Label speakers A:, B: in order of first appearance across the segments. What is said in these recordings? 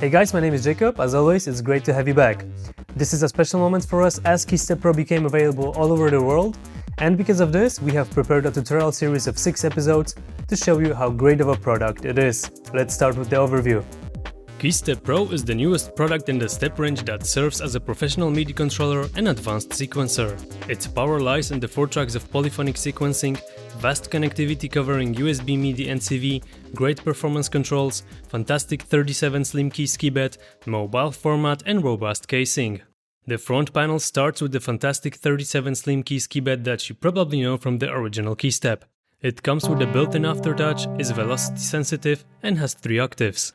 A: Hey guys, my name is Jakub. As always, it's great to have you back. This is a special moment for us as KeyStep Pro became available all over the world, and because of this, we have prepared a tutorial series of 6 episodes to show you how great of a product it is. Let's start with the overview. KeyStep Pro is the newest product in the step range that serves as a professional MIDI controller and advanced sequencer. Its power lies in the 4 tracks of polyphonic sequencing, vast connectivity covering USB MIDI and CV, great performance controls, fantastic 37 slim keys keyboard, mobile format and robust casing. The front panel starts with the fantastic 37 slim keys keyboard that you probably know from the original KeyStep. It comes with a built-in aftertouch, is velocity sensitive and has 3 octaves.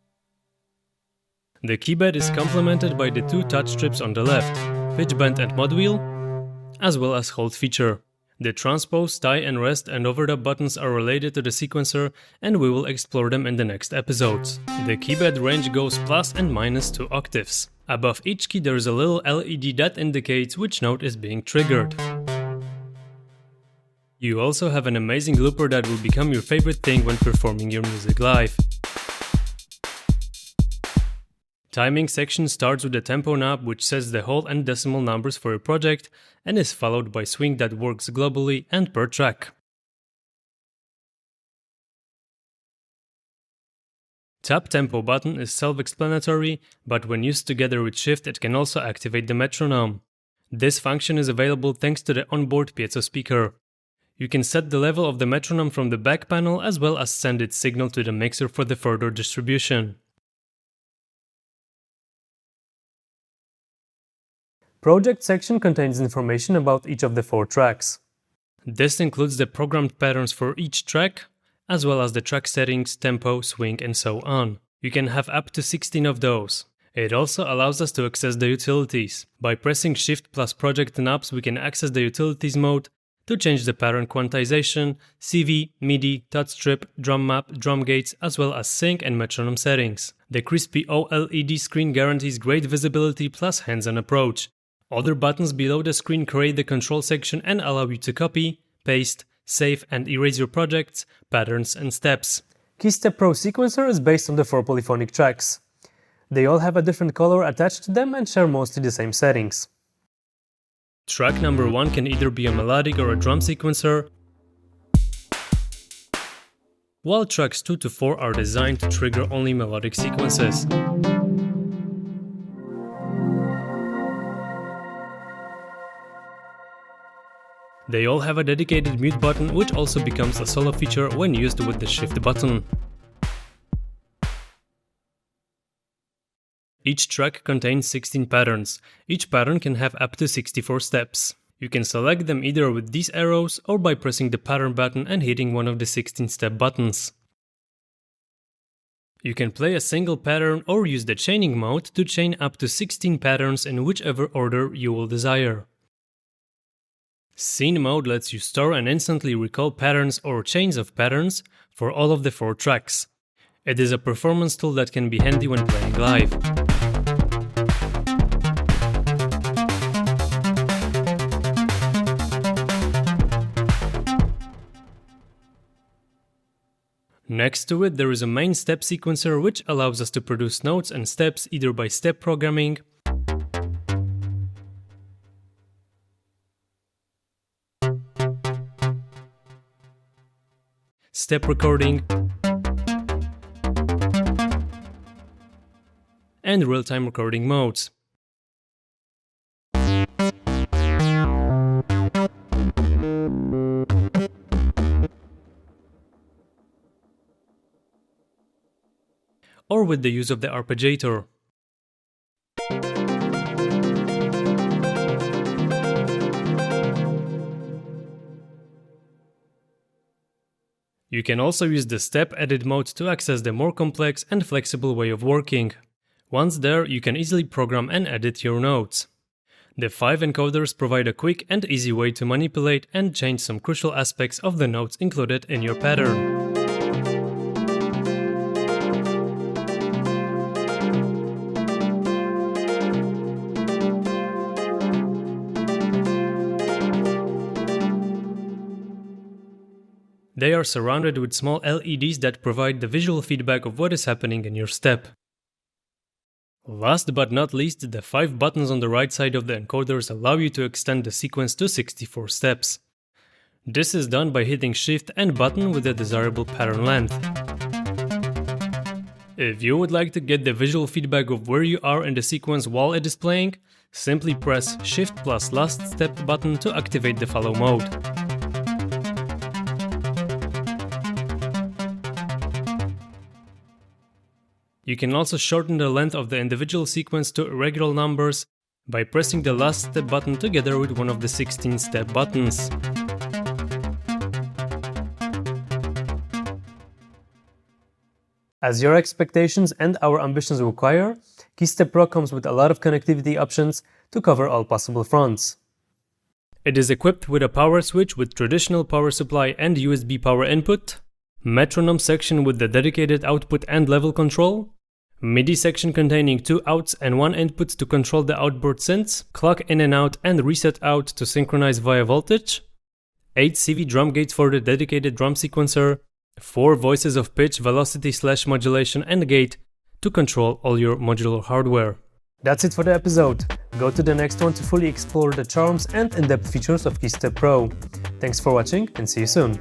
A: The keyboard is complemented by the 2 touch strips on the left, pitch bend and mod wheel, as well as hold feature. The transpose, tie and rest and overdub buttons are related to the sequencer, and we will explore them in the next episodes. The keyboard range goes plus and minus 2 octaves. Above each key there is a little LED that indicates which note is being triggered. You also have an amazing looper that will become your favorite thing when performing your music live. Timing section starts with the tempo knob, which sets the whole and decimal numbers for your project, and is followed by swing that works globally and per track. Tap tempo button is self-explanatory, but when used together with shift it can also activate the metronome. This function is available thanks to the onboard piezo speaker. You can set the level of the metronome from the back panel as well as send its signal to the mixer for the further distribution. Project section contains information about each of the 4 tracks. This includes the programmed patterns for each track, as well as the track settings, tempo, swing and so on. You can have up to 16 of those. It also allows us to access the utilities. By pressing Shift plus project knobs we can access the utilities mode to change the pattern quantization, CV, MIDI, touch strip, drum map, drum gates, as well as sync and metronome settings. The crispy OLED screen guarantees great visibility plus hands-on approach. Other buttons below the screen create the control section and allow you to copy, paste, save and erase your projects, patterns and steps. KeyStep Pro sequencer is based on the 4 polyphonic tracks. They all have a different color attached to them and share mostly the same settings. Track number 1 can either be a melodic or a drum sequencer, while tracks 2 to 4 are designed to trigger only melodic sequences. They all have a dedicated mute button, which also becomes a solo feature when used with the shift button. Each track contains 16 patterns. Each pattern can have up to 64 steps. You can select them either with these arrows or by pressing the pattern button and hitting one of the 16 step buttons. You can play a single pattern or use the chaining mode to chain up to 16 patterns in whichever order you will desire. Scene mode lets you store and instantly recall patterns or chains of patterns for all of the 4 tracks. It is a performance tool that can be handy when playing live. Next to it there is a main step sequencer which allows us to produce notes and steps either by step programming, step recording, and real-time recording modes. Or with the use of the arpeggiator. You can also use the step edit mode to access the more complex and flexible way of working. Once there, you can easily program and edit your notes. The 5 encoders provide a quick and easy way to manipulate and change some crucial aspects of the notes included in your pattern. They are surrounded with small LEDs that provide the visual feedback of what is happening in your step. Last but not least, the 5 buttons on the right side of the encoders allow you to extend the sequence to 64 steps. This is done by hitting Shift and button with the desirable pattern length. If you would like to get the visual feedback of where you are in the sequence while it is playing, simply press Shift plus last step button to activate the follow mode. You can also shorten the length of the individual sequence to irregular numbers by pressing the last step button together with one of the 16 step buttons. As your expectations and our ambitions require, KeyStep Pro comes with a lot of connectivity options to cover all possible fronts. It is equipped with a power switch with traditional power supply and USB power input, metronome section with the dedicated output and level control, MIDI section containing 2 outs and 1 input to control the outboard synths, clock in and out and reset out to synchronize via voltage, 8 CV drum gates for the dedicated drum sequencer, 4 voices of pitch, velocity / modulation and gate to control all your modular hardware. That's it for the episode. Go to the next one to fully explore the charms and in-depth features of KeyStep Pro. Thanks for watching and see you soon.